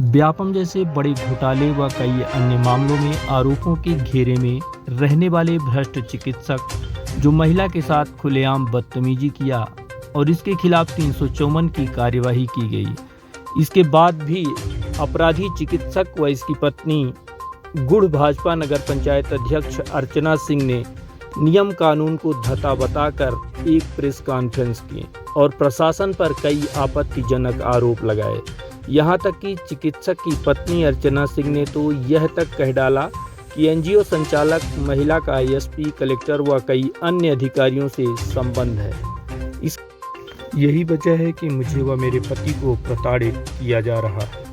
व्यापम जैसे बड़े घोटाले व कई अन्य मामलों में आरोपों के घेरे में रहने वाले भ्रष्ट चिकित्सक जो महिला के साथ खुलेआम बदतमीजी किया और इसके खिलाफ 354 की कार्यवाही की गई। इसके बाद भी अपराधी चिकित्सक व इसकी पत्नी गुड़ भाजपा नगर पंचायत अध्यक्ष अर्चना सिंह ने नियम कानून को धता बताकर एक प्रेस कॉन्फ्रेंस की और प्रशासन पर कई आपत्तिजनक आरोप लगाए। यहां तक कि चिकित्सक की पत्नी अर्चना सिंह ने तो यह तक कह डाला कि एनजीओ संचालक महिला का एसपी, कलेक्टर व कई अन्य अधिकारियों से संबंध है। यही वजह है कि मुझे व मेरे पति को प्रताड़ित किया जा रहा है।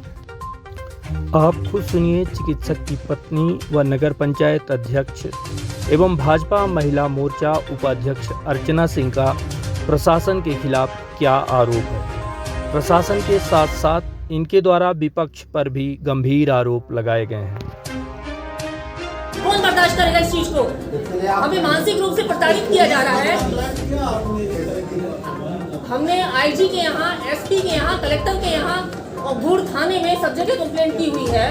आप खुद सुनिए चिकित्सक की पत्नी व नगर पंचायत अध्यक्ष एवं भाजपा महिला मोर्चा उपाध्यक्ष अर्चना सिंह का प्रशासन के खिलाफ क्या आरोप है। प्रशासन के साथ साथ इनके द्वारा विपक्ष पर भी गंभीर आरोप लगाए गए हैं। कौन बर्दाश्त करेगा इस चीज को? हमें मानसिक रूप से प्रताड़ित किया जा रहा है। हमने आईजी के यहाँ, एसपी के यहाँ, कलेक्टर के यहाँ और गुड़ थाने में सब जगह कंप्लेंट की हुई है।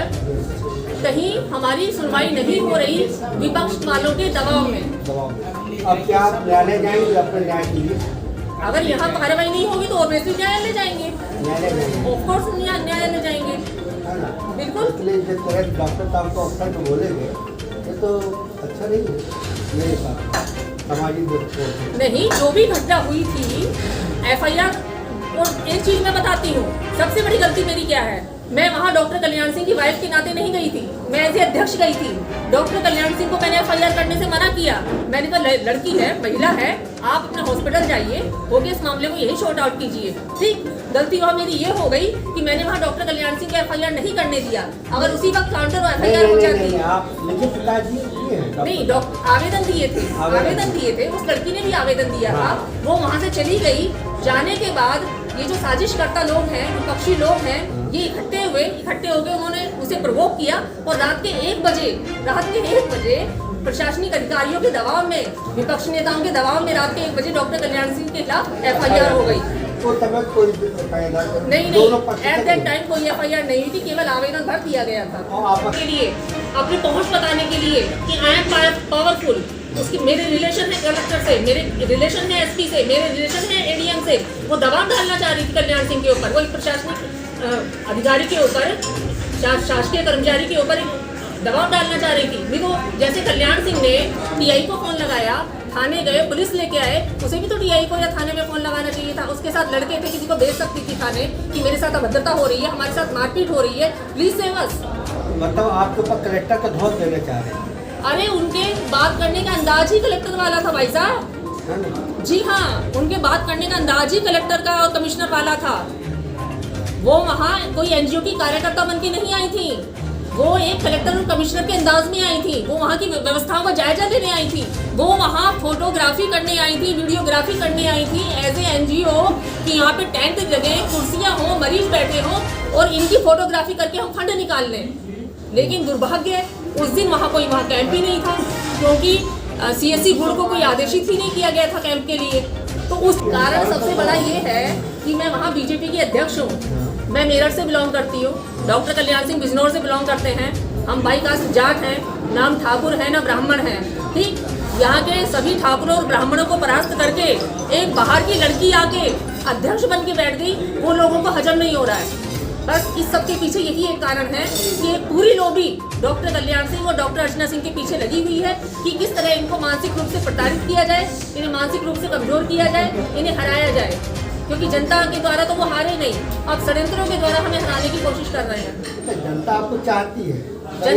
कहीं हमारी सुनवाई नहीं हो रही विपक्ष वालों के दबाव में। अब क्या आप न्यायालय जाएंगे अपने न्याय के लिए? अगर यहाँ कार्रवाई नहीं होगी तो ऑब्वियसली न्यायालय जाएंगे। ऑफ कोर्स न्यायालय जाएंगे, बिल्कुल। इसलिए जब डॉक्टर साहब को अक्सर तो बोलेंगे, ये तो अच्छा नहीं है मेरे साथ सामाजिक दृष्टिकोण नहीं। जो भी घटना हुई थी एफआईआर, और एक चीज मैं बताती हूँ, सबसे बड़ी गलती मेरी क्या है। मैं वहाँ डॉक्टर कल्याण सिंह की वाइफ के नाते नहीं गई थी, मैं एज ए अध्यक्ष गई थी। डॉक्टर कल्याण सिंह को मैंने एफआईआर करने से मना किया। मैंने कहा लड़की है, महिला है, आप अपने हॉस्पिटल जाइए, होके इस मामले को यही शॉर्ट आउट कीजिए। ठीक, गलती वहाँ मेरी ये हो गई कि मैंने वहाँ डॉक्टर कल्याण सिंह को एफआईआर नहीं करने दिया। अगर उसी वक्त काउंटर एफआईआर हो जाती। नहीं, आवेदन दिए थे, उस लड़की ने भी आवेदन दिया था। वो वहाँ से चली गई। जाने के बाद ये जो साजिशकर्ता लोग हैं, विपक्षी लोग हैं, ये इकट्ठे होकर उन्होंने उसे प्रवोक किया और रात के 1 बजे प्रशासनिक अधिकारियों के दबाव में, विपक्षी नेताओं के दबाव में रात के 1 बजे डॉक्टर कल्याण सिंह के खिलाफ एफआईआर हो गई। नहीं, एट दैट टाइम कोई एफआईआर नहीं हुई थी, केवल आवेदन भर दिया गया था के लिए, अपनी पहुंच बताने के लिए कि आई एम पावरफुल। उसकी मेरे रिलेशन है कलेक्टर से, मेरे रिलेशन है एसपी से, मेरे रिलेशन है एडीएम से। वो दबाव डालना चाह रही थी कल्याण सिंह के ऊपर, वो एक प्रशासनिक अधिकारी के ऊपर, शासकीय कर्मचारी के ऊपर दबाव डालना चाह रही थी। देखो, जैसे कल्याण सिंह ने टीआई को फोन लगाया, थाने गए, पुलिस लेके आए, उसे भी तो टीआई को या थाने में फोन लगाना चाहिए था। उसके साथ लड़के थे, किसी को भेज सकती थी थाने कि मेरे साथ अभद्रता हो रही है, हमारे साथ मारपीट हो रही है, प्लीज सेव अस। मतलब आपके ऊपर कलेक्टर का धौंस देना चाह रहे हैं? अरे उनके बात करने का अंदाज ही कलेक्टर वाला था भाई साहब। जी हाँ, उनके बात करने का अंदाज ही कलेक्टर का और कमिश्नर वाला था। वो वहाँ कोई एनजीओ की कार्यकर्ता बन के नहीं आई थी, वो एक कलेक्टर और कमिश्नर के अंदाज में आई थी। वो वहाँ की व्यवस्थाओं का जायजा लेने आई थी। वो वहाँ फोटोग्राफी करने आई थी, वीडियोग्राफी करने आई थी एज ए एनजीओ कि यहाँ पे टेंट लगे, कुर्सियाँ हो, मरीज बैठे हो और इनकी फोटोग्राफी करके हम फंड निकाल लें। लेकिन दुर्भाग्य उस दिन वहाँ कैंप ही नहीं था, क्योंकि सीएससी गुड़ को कोई आदेशित ही नहीं किया गया था कैंप के लिए। तो उस कारण सबसे बड़ा ये है कि मैं वहाँ बीजेपी की अध्यक्ष हूँ। मैं मेरठ से बिलोंग करती हूँ, डॉक्टर कल्याण सिंह बिजनौर से बिलोंग करते हैं। हम बाई कास्ट जाट हैं, नाम ठाकुर है ना ब्राह्मण है। ठीक, यहाँ के सभी ठाकुरों और ब्राह्मणों को परास्त करके एक बाहर की लड़की आके अध्यक्ष बन के बैठ गई, वो लोगों को हजम नहीं हो रहा है। बस इस सब के पीछे यही एक कारण है कि एक पूरी लॉबी डॉक्टर कल्याण सिंह और डॉक्टर अर्चना सिंह के पीछे लगी हुई है कि किस तरह इनको मानसिक रूप से प्रताड़ित किया जाए, इन्हें मानसिक रूप से कमजोर किया जाए, इन्हें हराया जाए। क्योंकि जनता के द्वारा तो वो हारे नहीं, अब षड्यंत्रों के द्वारा हमें हराने की कोशिश कर रहे हैं। जनता आपको चाहती है,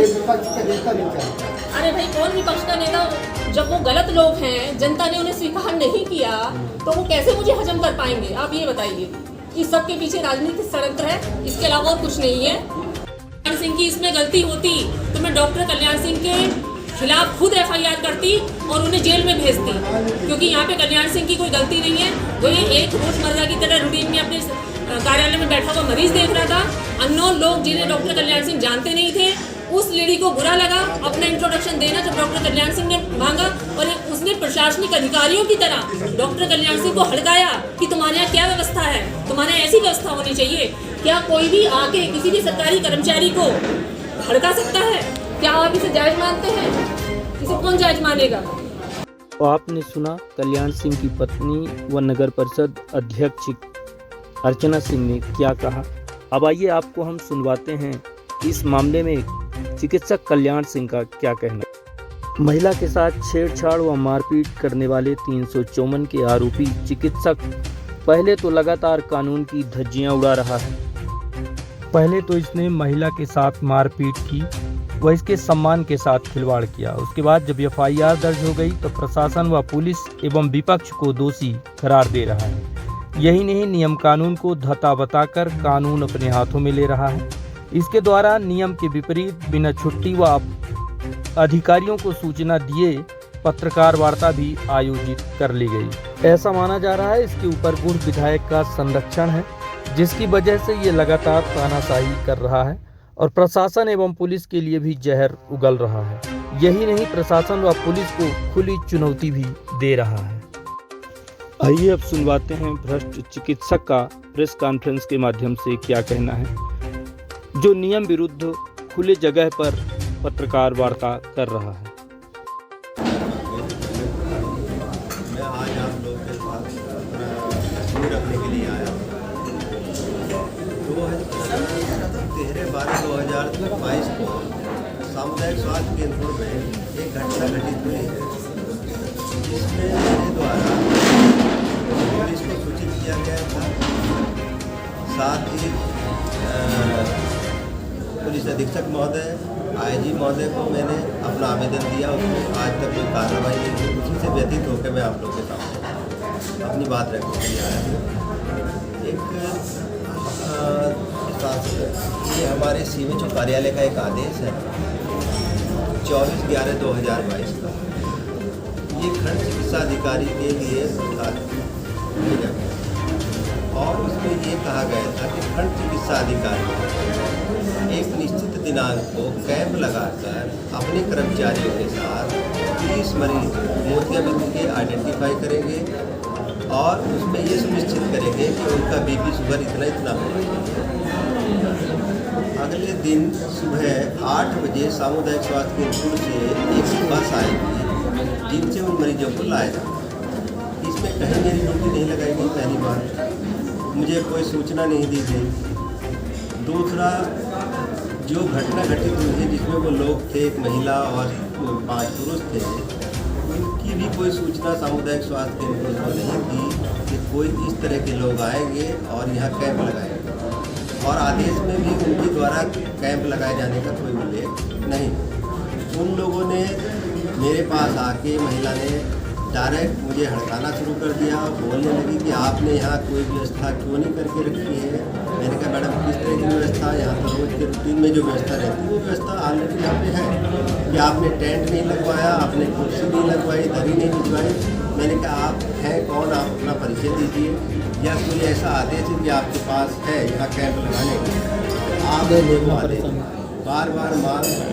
विपक्ष का नेता नहीं चाहता। अरे भाई, कौन विपक्ष का नेता? जब वो गलत लोग हैं, जनता ने उन्हें स्वीकार नहीं किया, तो वो कैसे मुझे हजम कर पाएंगे? आप ये बताइए। इस सब के पीछे राजनीतिक षड्यंत्र है, इसके अलावा और कुछ नहीं है। कल्याण सिंह की इसमें गलती होती तो मैं डॉक्टर कल्याण सिंह के खिलाफ खुद एफआईआर करती और उन्हें जेल में भेजती, क्योंकि यहाँ पे कल्याण सिंह की कोई गलती नहीं है। वो ये एक रोजमर्रा की तरह रूटीन में अपने कार्यालय में बैठा हुआ मरीज देख रहा था। अननोन लोग जिन्हें डॉक्टर कल्याण सिंह जानते नहीं थे, उस लेडी को बुरा लगा अपना इंट्रोडक्शन देना जब डॉक्टर कल्याण सिंह ने मांगा, और उसने प्रशासनिक अधिकारियों की तरह डॉक्टर कल्याण सिंह को हड़काया कि तुम्हारे यहाँ क्या व्यवस्था है, तुम्हारे ऐसी व्यवस्था होनी चाहिए। क्या कोई भी आके किसी भी सरकारी कर्मचारी को भड़का सकता है? क्या आप इसे जायज मानते हैं? इसे कौन जायज मानेगा? तो आपने सुना कल्याण सिंह की पत्नी व नगर परिषद अध्यक्ष अर्चना सिंह ने क्या कहा। अब आइए आपको हम सुनवाते हैं इस मामले में चिकित्सक कल्याण सिंह का क्या कहना। महिला के साथ छेड़छाड़ व मारपीट करने वाले 354 के आरोपी चिकित्सक पहले तो लगातार कानून की धज्जियां उड़ा रहा है। पहले तो इसने महिला के साथ मारपीट की व इसके सम्मान के साथ खिलवाड़ किया। उसके बाद जब FIR दर्ज हो गई तो प्रशासन व पुलिस एवं विपक्ष को दोषी करार दे रहा है। यही नहीं, नियम कानून को धता बताकर कानून अपने हाथों में ले रहा है। इसके द्वारा नियम के विपरीत बिना छुट्टी व अधिकारियों को सूचना दिए पत्रकार वार्ता भी आयोजित कर ली गई। ऐसा माना जा रहा है इसके ऊपर पूर्व विधायक का संरक्षण है, जिसकी वजह से ये लगातार तानाशाही कर रहा है और प्रशासन एवं पुलिस के लिए भी जहर उगल रहा है। यही नहीं, प्रशासन व पुलिस को खुली चुनौती भी दे रहा है। आइए अब सुनवाते हैं भ्रष्ट चिकित्सक का प्रेस कॉन्फ्रेंस के माध्यम से क्या कहना है, जो नियम विरुद्ध खुले जगह पर पत्रकार वार्ता कर रहा है। मैं आज आप लोग के पास तस्वीर रखने के लिए आया हूँ। 13/12/2022 को सामुदायिक स्वास्थ्य केंद्र में एक घटना घटित हुई है, जिसमें मेरे द्वारा पुलिस को सूचित किया गया था। साथ ही पुलिस अधीक्षक महोदय, IG महोदय को मैंने अपना आवेदन दिया, उसमें आज तक कोई कार्रवाई नहीं हुई। उसी से व्यतीत होकर मैं आप लोग के सामने अपनी बात रखने के लिए आया हूँ। एक ये हमारे CMHO कार्यालय का एक आदेश है 24/11/2022 का। ये खंड चिकित्सा अधिकारी के लिए भेजा गया और उसमें ये कहा गया था कि खंड चिकित्सा अधिकारी एक निश्चित दिनांक को कैंप लगाकर अपने कर्मचारियों के साथ 30 मरीज मोतियाबिंद के आइडेंटिफाई करेंगे और उसमें ये सुनिश्चित करेंगे कि उनका BP शुगर इतना होगा। अगले दिन सुबह 8 बजे सामुदायिक स्वास्थ्य केंद्र से एक बस आएगी जिनसे उन मरीजों को लाया जाएगा। इसमें कहीं मेरी ड्यूटी नहीं लगाई गई। पहली बार मुझे कोई सूचना नहीं दी गई। दूसरा, जो घटना घटित हुई है जिसमें वो लोग थे, एक महिला और 5 पुरुष थे, उनकी भी कोई सूचना सामुदायिक स्वास्थ्य केंद्र को नहीं थी कि कोई इस तरह के लोग आएंगे और यहाँ कैंप लगाएंगे। और आदेश में भी उनके द्वारा कैंप लगाए जाने का कोई उल्लेख नहीं। उन लोगों ने मेरे पास आके, महिला ने डायरेक्ट मुझे हड़काना शुरू कर दिया, बोलने लगी कि आपने यहाँ कोई व्यवस्था क्यों नहीं करके रखी है। मैंने कहा मैडम किस तरह की व्यवस्था, यहाँ तो रोज़ के रूटीन में जो व्यवस्था रहती है वो व्यवस्था ऑलरेडी यहाँ पे है कि आपने टेंट नहीं लगवाया, आपने कुर्सी नहीं लगवाई, दरी नहीं भिजवाई। मैंने कहा आप हैं कौन, आप अपना परिचय दीजिए, या कोई ऐसा आदेश है कि आपके पास है यहाँ कैंप लगाने के। आप आदेश बार बार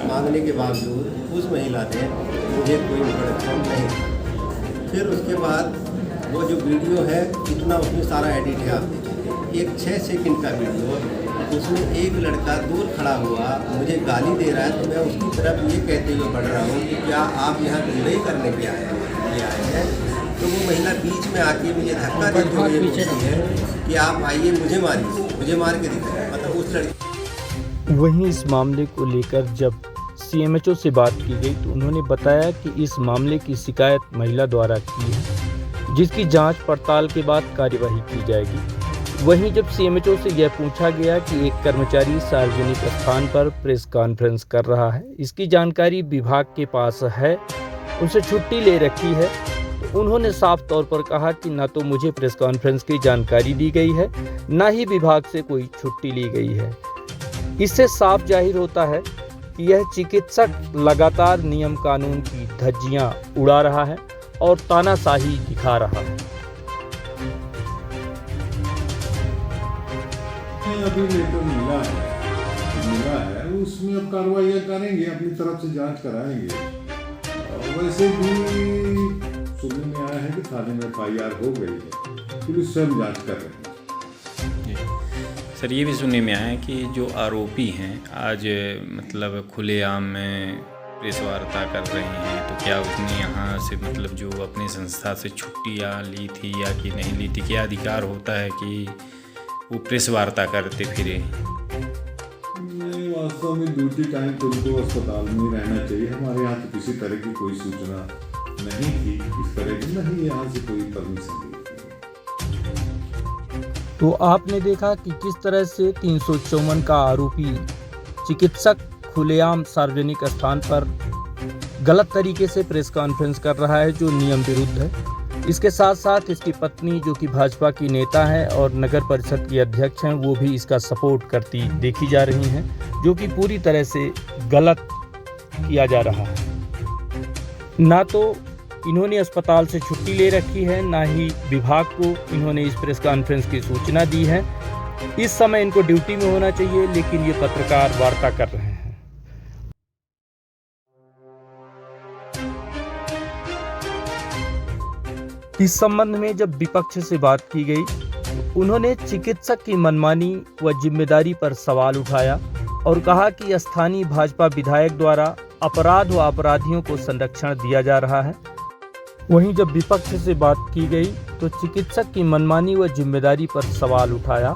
मांगने के बावजूद उस महिला ने मुझे कोई प्रोडक्शन नहीं। फिर उसके बाद वो जो वीडियो है इतना उसमें सारा एडिट है, आप देखिए, एक 6 सेकंड का वीडियो, उसमें एक लड़का दूर खड़ा हुआ मुझे गाली दे रहा है, तो मैं उसकी तरफ ये कहते हुए बढ़ रहा हूँ कि क्या आप यहाँ गुंडई करने के आए हैं। तो वो महिला बीच में आके मुझे धक्का देते हुए पूछती है कि आप आइए मुझे मारिए, मुझे मार के दिखाइए। मतलब उस लड़की। वहीं इस मामले को लेकर जब CMHO से बात की गई तो उन्होंने बताया कि इस मामले की शिकायत महिला द्वारा की है, जिसकी जांच पड़ताल के बाद कार्यवाही की जाएगी। वहीं जब CMHO से यह पूछा गया कि एक कर्मचारी सार्वजनिक स्थान पर प्रेस कॉन्फ्रेंस कर रहा है, इसकी जानकारी विभाग के पास है, उनसे छुट्टी ले रखी है, तो उन्होंने साफ तौर पर कहा कि न तो मुझे प्रेस कॉन्फ्रेंस की जानकारी दी गई है, न ही विभाग से कोई छुट्टी ली गई है। इससे साफ जाहिर होता है कि यह चिकित्सक लगातार नियम कानून की धज्जियां उड़ा रहा है और तानाशाही दिखा रहा है। अभी लेटर मिला है उसमें अब कार्रवाई करेंगे, अपनी तरफ से जांच कराएंगे। वैसे भी सुनने में आया है कि थाने में FIR हो गई है, पुलिस स्वयं जांच कर रही है। सर ये भी सुनने में आया कि जो आरोपी हैं आज मतलब खुलेआम में प्रेस वार्ता कर रहे हैं, तो क्या उसने यहाँ से मतलब जो अपनी संस्था से छुट्टियाँ ली थी या कि नहीं ली थी, क्या अधिकार होता है कि वो प्रेस वार्ता करते फिरे? नहीं, वास्तव में ड्यूटी टाइम तो उनको अस्पताल में रहना चाहिए। हमारे यहाँ तो किसी तरह की कोई सूचना नहीं थी, इस तरह की नहीं यहाँ से कोई परमिशन नहीं थी। तो आपने देखा कि किस तरह से 354 का आरोपी चिकित्सक खुलेआम सार्वजनिक स्थान पर गलत तरीके से प्रेस कॉन्फ्रेंस कर रहा है, जो नियम विरुद्ध है। इसके साथ साथ इसकी पत्नी, जो कि भाजपा की नेता है और नगर परिषद की अध्यक्ष हैं, वो भी इसका सपोर्ट करती देखी जा रही हैं, जो कि पूरी तरह से गलत किया जा रहा है। ना तो इन्होंने अस्पताल से छुट्टी ले रखी है, ना ही विभाग को इन्होंने इस प्रेस कॉन्फ्रेंस की सूचना दी है। इस समय इनको ड्यूटी में होना चाहिए, लेकिन ये पत्रकार वार्ता कर रहे हैं। इस संबंध में जब विपक्ष से बात की गई, तो उन्होंने चिकित्सक की मनमानी व जिम्मेदारी पर सवाल उठाया और कहा कि स्थानीय भाजपा विधायक द्वारा अपराध व अपराधियों को संरक्षण दिया जा रहा है। वहीं जब विपक्ष से बात की गई तो चिकित्सक की मनमानी व जिम्मेदारी पर सवाल उठाया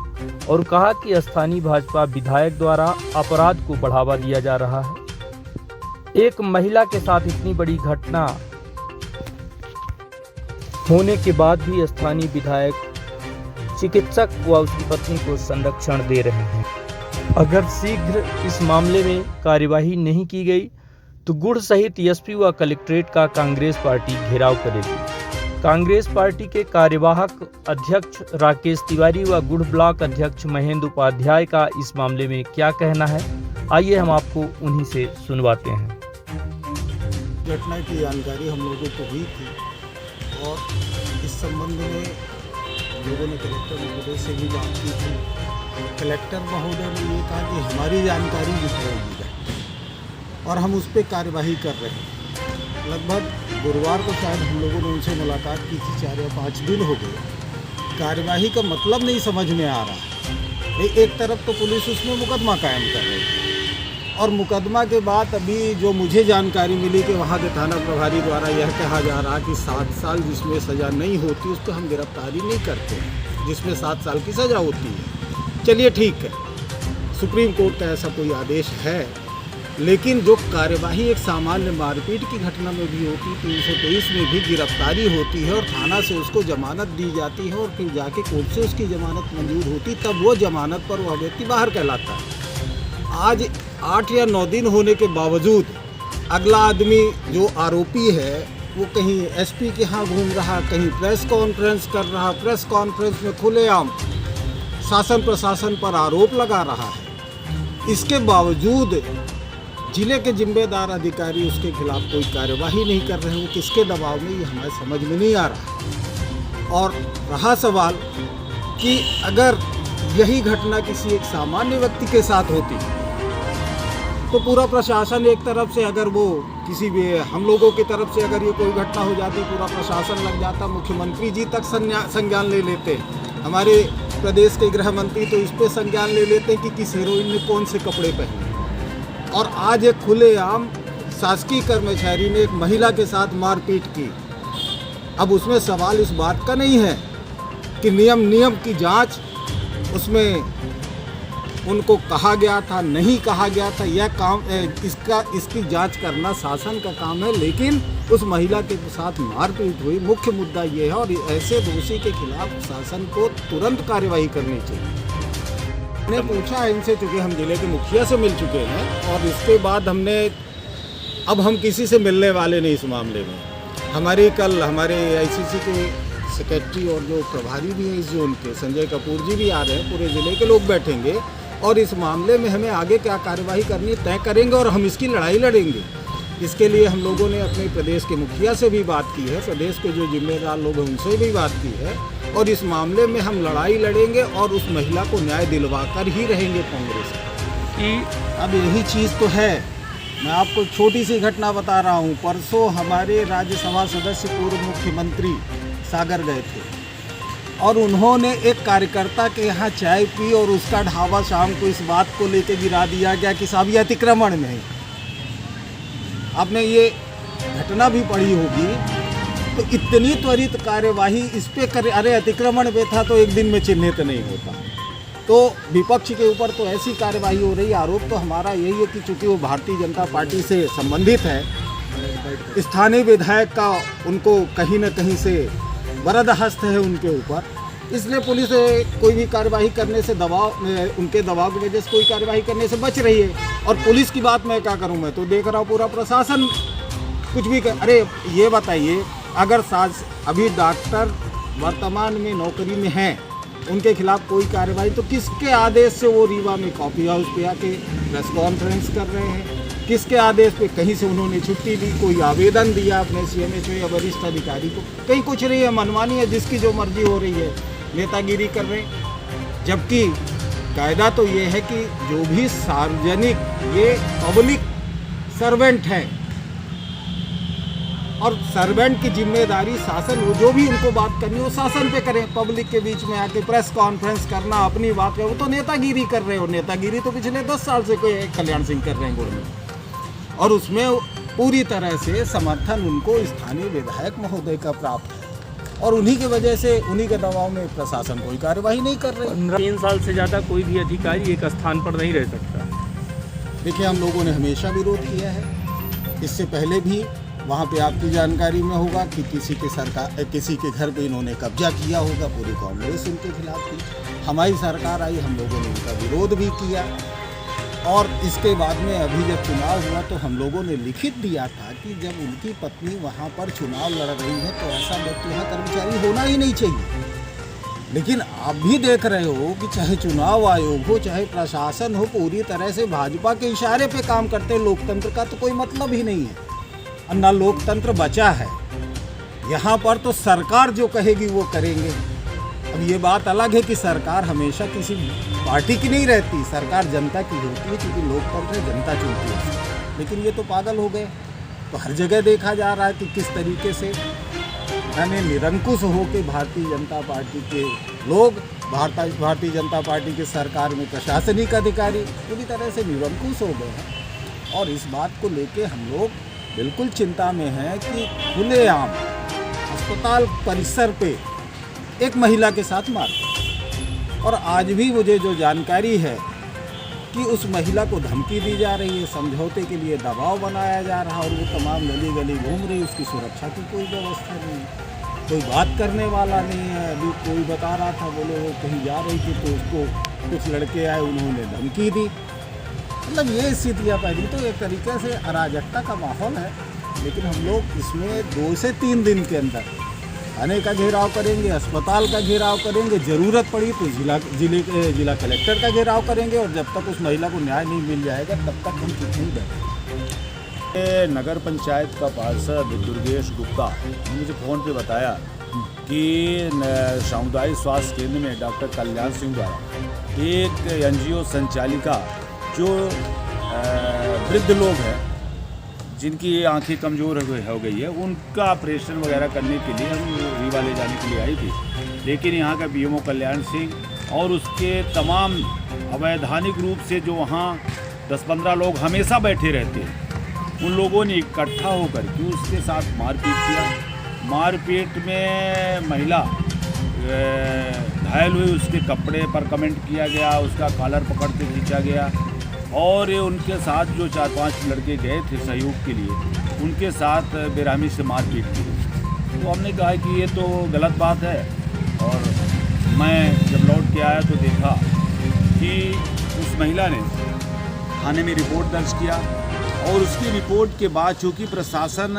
और कहा कि स्थानीय भाजपा विधायक द्वारा अपराध को बढ़ावा दिया जा रहा है। एक महिला के साथ इतनी बड़ी घटना होने के बाद भी स्थानीय विधायक चिकित्सक व उसकी पत्नी को संरक्षण दे रहे हैं। अगर शीघ्र इस मामले में कार्यवाही नहीं की गई तो गुड़ सहित एसपी व कलेक्ट्रेट का कांग्रेस पार्टी घेराव करेगी। कांग्रेस पार्टी के कार्यवाहक अध्यक्ष राकेश तिवारी व गुड़ ब्लॉक अध्यक्ष महेंद्र उपाध्याय का इस मामले में क्या कहना है, आइए हम आपको उन्हीं से सुनवाते हैं। घटना की जानकारी हम लोगों को हुई थी और इस संबंध में लोगों ने कलेक्टर महोदय से भी बात की थी। कलेक्टर महोदय ने ये कहा कि हमारी जानकारी जुटाई जाए और हम उस पर कार्यवाही कर रहे हैं। लगभग गुरुवार को शायद हम लोगों ने उनसे मुलाकात की थी, 4 या 5 दिन हो गए। कार्यवाही का मतलब नहीं समझ में आ रहा। एक तरफ तो पुलिस उसमें मुकदमा कायम कर रही है और मुकदमा के बाद अभी जो मुझे जानकारी मिली कि वहाँ के थाना प्रभारी द्वारा यह कहा जा रहा कि 7 साल जिसमें सज़ा नहीं होती उस पर हम गिरफ्तारी नहीं करते, जिसमें 7 साल की सज़ा होती है। चलिए ठीक है, सुप्रीम कोर्ट का ऐसा कोई आदेश है, लेकिन जो कार्यवाही एक सामान्य मारपीट की घटना में भी होती, 323 में भी गिरफ्तारी होती है और थाना से उसको जमानत दी जाती है और फिर जाके कोर्ट से उसकी जमानत मंजूर होती, तब वो जमानत पर वह व्यक्ति बाहर कहलाता है। आज 8 या 9 दिन होने के बावजूद अगला आदमी जो आरोपी है वो कहीं एसपी के यहाँ घूम रहा, कहीं प्रेस कॉन्फ्रेंस कर रहा, प्रेस कॉन्फ्रेंस में खुलेआम शासन प्रशासन पर आरोप लगा रहा है। इसके बावजूद जिले के जिम्मेदार अधिकारी उसके खिलाफ कोई कार्यवाही नहीं कर रहे। वो किसके दबाव में, ये हमारे समझ में नहीं आ रहा। और रहा सवाल कि अगर यही घटना किसी एक सामान्य व्यक्ति के साथ होती तो पूरा प्रशासन एक तरफ से, अगर वो किसी भी हम लोगों की तरफ से अगर ये कोई घटना हो जाती, पूरा प्रशासन लग जाता, मुख्यमंत्री जी तक संज्ञान ले लेते, हमारे प्रदेश के गृह मंत्री तो इस पे संज्ञान ले लेते कि किस हीरोइन ने कौन से कपड़े पहने। और आज एक खुलेआम शासकीय कर्मचारी ने एक महिला के साथ मारपीट की। अब उसमें सवाल इस बात का नहीं है कि नियम की जांच उसमें उनको कहा गया था, नहीं कहा गया था, यह काम इसकी जांच करना शासन का काम है, लेकिन उस महिला के साथ मारपीट हुई, मुख्य मुद्दा ये है। और ऐसे दोषी के खिलाफ शासन को तुरंत कार्यवाही करनी चाहिए। हमने पूछा इनसे, चूँकि हम जिले के मुखिया से मिल चुके हैं और इसके बाद अब हम किसी से मिलने वाले नहीं इस मामले में। कल हमारे आईसीसी के सेक्रेटरी और जो प्रभारी भी हैं इस जोन के, संजय कपूर जी भी आ रहे हैं, पूरे ज़िले के लोग बैठेंगे और इस मामले में हमें आगे क्या कार्यवाही करनी तय करेंगे और हम इसकी लड़ाई लड़ेंगे। इसके लिए हम लोगों ने अपने प्रदेश के मुखिया से भी बात की है, प्रदेश के जो जिम्मेदार लोग हैं उनसे भी बात की है और इस मामले में हम लड़ाई लड़ेंगे और उस महिला को न्याय दिलवा कर ही रहेंगे कांग्रेस की। अब यही चीज़ तो है। मैं आपको छोटी सी घटना बता रहा हूँ। परसों हमारे राज्यसभा सदस्य पूर्व मुख्यमंत्री सागर गए थे और उन्होंने एक कार्यकर्ता के यहाँ चाय पी और उसका ढाबा शाम को इस बात को लेके गिरा दिया गया कि साहब ये अतिक्रमण में है। आपने ये घटना भी पढ़ी होगी, तो इतनी त्वरित कार्यवाही इस पे करे, अरे अतिक्रमण पे था तो एक दिन में चिन्हित नहीं होता। तो विपक्ष के ऊपर तो ऐसी कार्यवाही हो रही। आरोप तो हमारा यही है कि चूंकि वो भारतीय जनता पार्टी से संबंधित है, स्थानीय विधायक का उनको कहीं न कहीं से वरद हस्त है उनके ऊपर, इसलिए पुलिस कोई भी कार्यवाही करने से उनके दबाव की वजह से कोई कार्यवाही करने से बच रही है। और पुलिस की बात मैं क्या करूं, मैं तो देख रहा हूं पूरा प्रशासन कुछ भी कर। अरे ये बताइए, अगर अभी डॉक्टर वर्तमान में नौकरी में हैं, उनके खिलाफ कोई कार्रवाई, तो किसके आदेश से वो रीवा में कॉफी हाउस पे आके प्रेस कॉन्फ्रेंस कर रहे हैं? किसके आदेश पे? कहीं से उन्होंने छुट्टी दी, कोई आवेदन दिया अपने CMHO या वरिष्ठ अधिकारी को? कहीं कुछ नहीं है, मनमानी है, जिसकी जो मर्जी हो रही है नेतागिरी कर रहे हैं। जबकि कायदा तो ये है कि जो भी सार्वजनिक, ये पब्लिक सर्वेंट है और सर्वेंट की जिम्मेदारी शासन, वो जो भी उनको बात करनी है वो शासन पे करें। पब्लिक के बीच में आके प्रेस कॉन्फ्रेंस करना, अपनी बात है, वो तो नेतागिरी कर रहे हो। नेतागिरी तो पिछले 10 साल से कोई कल्याण सिंह कर रहे हैं गुड़ में, और उसमें पूरी तरह से समर्थन उनको स्थानीय विधायक महोदय का प्राप्त है, और उन्हीं की वजह से, उन्हीं के दबाव में प्रशासन कोई कार्यवाही नहीं कर रही। 3 साल से ज़्यादा कोई भी अधिकारी एक स्थान पर नहीं रह सकता। देखिए, हम लोगों ने हमेशा विरोध किया है। इससे पहले भी वहाँ पे आपकी जानकारी में होगा कि किसी के घर पे इन्होंने कब्जा किया होगा, पूरी कांग्रेस उनके खिलाफ थी। हमारी सरकार आई, हम लोगों ने उनका विरोध भी किया, और इसके बाद में अभी जब चुनाव हुआ तो हम लोगों ने लिखित दिया था कि जब उनकी पत्नी वहाँ पर चुनाव लड़ रही है तो ऐसा व्यक्ति यहाँ कर्मचारी होना ही नहीं चाहिए। लेकिन आप भी देख रहे हो कि चाहे चुनाव आयोग हो, चाहे प्रशासन हो, पूरी तरह से भाजपा के इशारे पे काम करते हैं। लोकतंत्र का तो कोई मतलब ही नहीं है, और ना लोकतंत्र बचा है यहाँ पर। तो सरकार जो कहेगी वो करेंगे। अब ये बात अलग है कि सरकार हमेशा किसी पार्टी की नहीं रहती, सरकार जनता की होती है, क्योंकि लोकतंत्र है, जनता चुनती है। लेकिन ये तो पागल हो गए। तो हर जगह देखा जा रहा है कि किस तरीके से यानी निरंकुश हो के भारतीय जनता पार्टी के लोग, भारतीय जनता पार्टी की सरकार में प्रशासनिक अधिकारी पूरी तरह से निरंकुश हो गए हैं। और इस बात को लेके हम लोग बिल्कुल चिंता में हैं कि खुलेआम अस्पताल परिसर पे एक महिला के साथ मारपीट, और आज भी मुझे जो जानकारी है कि उस महिला को धमकी दी जा रही है, समझौते के लिए दबाव बनाया जा रहा है, और वो तमाम गली गली घूम रही है। उसकी सुरक्षा की कोई व्यवस्था नहीं है, कोई बात करने वाला नहीं है। अभी कोई बता रहा था, बोले वो कहीं जा रही थी तो उसको कुछ लड़के आए, उन्होंने धमकी दी। मतलब ये स्थितियाँ पैदी, तो एक तरीके से अराजकता का माहौल है। लेकिन हम लोग इसमें 2 से 3 दिन के अंदर थाने का घेराव करेंगे, अस्पताल का घेराव करेंगे, ज़रूरत पड़ी तो जिला कलेक्टर का घेराव करेंगे, और जब तक उस महिला को न्याय नहीं मिल जाएगा तब तक हम चुप नहीं बैठेंगे। नगर पंचायत का पार्षद दुर्गेश गुप्ता ने मुझे फ़ोन पे बताया कि सामुदायिक स्वास्थ्य केंद्र में डॉक्टर कल्याण सिंह द्वारा एक NGO संचालिका जो वृद्ध लोग हैं जिनकी आंखें कमज़ोर हो गई है, उनका ऑपरेशन वगैरह करने के लिए हम रीवा ले जाने के लिए आई थी। लेकिन यहाँ का BMO कल्याण सिंह और उसके तमाम अवैधानिक रूप से जो वहाँ 10-15 लोग हमेशा बैठे रहते हैं, उन लोगों ने इकट्ठा होकर के उसके साथ मारपीट किया। मारपीट में महिला घायल हुई, उसके कपड़े पर कमेंट किया गया, उसका कॉलर पकड़ के खींचा गया, और उनके साथ जो 4-5 लड़के गए थे सहयोग के लिए, उनके साथ बेरहमी से मारपीट की। तो हमने कहा कि ये तो गलत बात है, और मैं जब लौट के आया तो देखा कि उस महिला ने थाने में रिपोर्ट दर्ज किया, और उसकी रिपोर्ट के बाद चूँकि प्रशासन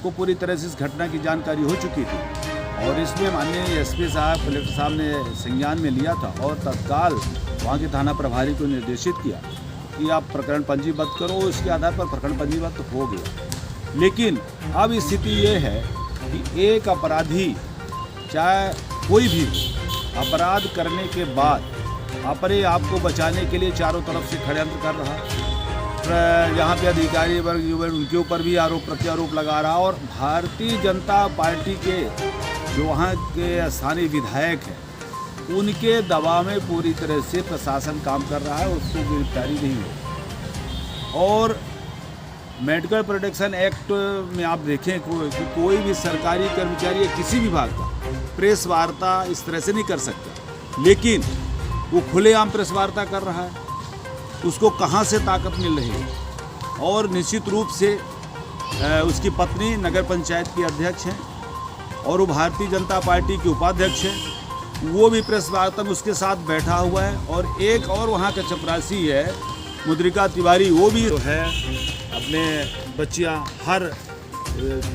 को पूरी तरह से इस घटना की जानकारी हो चुकी थी, और इसमें माननीय SP साहब, कलेक्टर साहब ने संज्ञान में लिया था, और तत्काल वहाँ के थाना प्रभारी को निर्देशित किया कि आप प्रकरण पंजीबद्ध करो। इसके आधार पर प्रकरण पंजीबद्ध हो गया। लेकिन अब स्थिति ये है कि एक अपराधी, चाहे कोई भी अपराध करने के बाद अपने आप को बचाने के लिए चारों तरफ से षड्यंत्र कर रहा, यहाँ पे अधिकारी वर्ग उनके ऊपर भी आरोप प्रत्यारोप लगा रहा, और भारतीय जनता पार्टी के जो वहाँ के स्थानीय विधायक हैं, उनके दबाव में पूरी तरह से प्रशासन काम कर रहा है, उसको गिरफ्तारी नहीं हो। और मेडिकल प्रोटेक्शन एक्ट में आप देखें कि कोई भी सरकारी कर्मचारी या किसी विभाग का प्रेस वार्ता इस तरह से नहीं कर सकता, लेकिन वो खुलेआम प्रेस वार्ता कर रहा है। उसको कहाँ से ताकत मिल रही है? और निश्चित रूप से उसकी पत्नी नगर पंचायत की अध्यक्ष हैं और वो भारतीय जनता पार्टी के उपाध्यक्ष हैं। वो भी प्रेस वार्ता में उसके साथ बैठा हुआ है। और एक और वहाँ का चपरासी है मुद्रिका तिवारी, वो भी है, अपने बच्चियाँ हर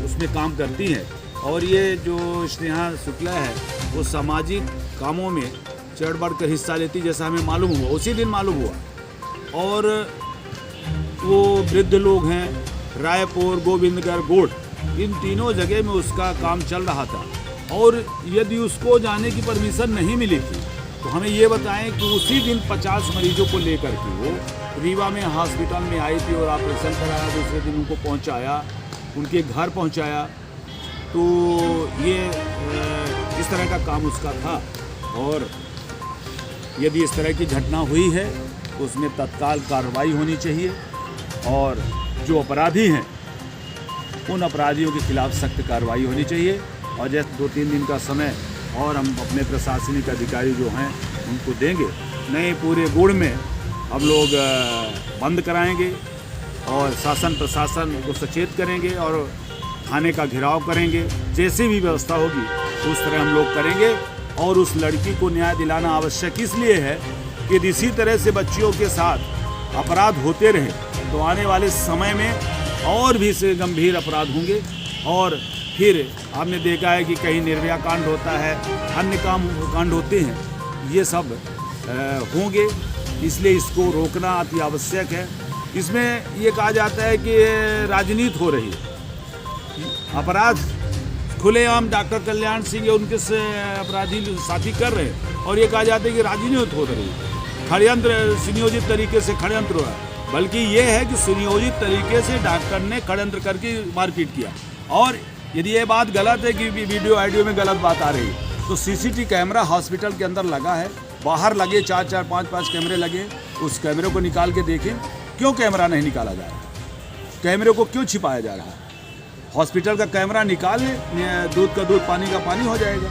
उसमें काम करती हैं। और ये जो स्नेहा शुक्ला है वो सामाजिक कामों में चढ़ बढ़ कर हिस्सा लेती, जैसा हमें मालूम हुआ, उसी दिन मालूम हुआ। और वो वृद्ध लोग हैं, रायपुर, गोविंदगढ़, गोड़, इन तीनों जगह में उसका काम चल रहा था। और यदि उसको जाने की परमिशन नहीं मिली थी तो हमें ये बताएं कि उसी दिन 50 मरीजों को लेकर के वो रीवा में हॉस्पिटल में आई थी और ऑपरेशन कराया, दूसरे दिन उनको पहुंचाया, उनके घर पहुंचाया। तो ये इस तरह का काम उसका था। और यदि इस तरह की घटना हुई है तो उसमें तत्काल कार्रवाई होनी चाहिए और जो अपराधी हैं उन अपराधियों के खिलाफ सख्त कार्रवाई होनी चाहिए। और जैसे 2-3 दिन का समय और हम अपने प्रशासनिक अधिकारी जो हैं उनको देंगे, नए पूरे गुड़ में हम लोग बंद कराएंगे और शासन प्रशासन को सचेत करेंगे और थाने का घेराव करेंगे। जैसी भी व्यवस्था होगी उस तरह हम लोग करेंगे। और उस लड़की को न्याय दिलाना आवश्यक इसलिए है कि इसी तरह से बच्चियों के साथ अपराध होते रहे तो आने वाले समय में और भी से गंभीर अपराध होंगे। और फिर आपने देखा है कि कहीं निर्भया कांड होता है, अन्य कांड होते हैं, ये सब होंगे। इसलिए इसको रोकना अति आवश्यक है। इसमें ये कहा जाता है कि राजनीति हो रही है, अपराध खुलेआम डॉक्टर कल्याण सिंह या उनके से अपराधी साथी कर रहे हैं और ये कहा जाता है कि राजनीति हो रही है, षड्यंत्र सुनियोजित तरीके से षड्यंत्र हो रहा है। बल्कि ये है कि सुनियोजित तरीके से डॉक्टर ने षड्यंत्र करके मारपीट किया। और यदि ये बात गलत है कि वीडियो ऑडियो में गलत बात आ रही है तो सीसीटीवी कैमरा हॉस्पिटल के अंदर लगा है, बाहर लगे 4-4, 5-5 कैमरे लगे, उस कैमरे को निकाल के देखें। क्यों कैमरा नहीं निकाला जा रहा? कैमरे को क्यों छिपाया जा रहा है? हॉस्पिटल का कैमरा निकाल ले, दूध का दूध, पानी का पानी हो जाएगा।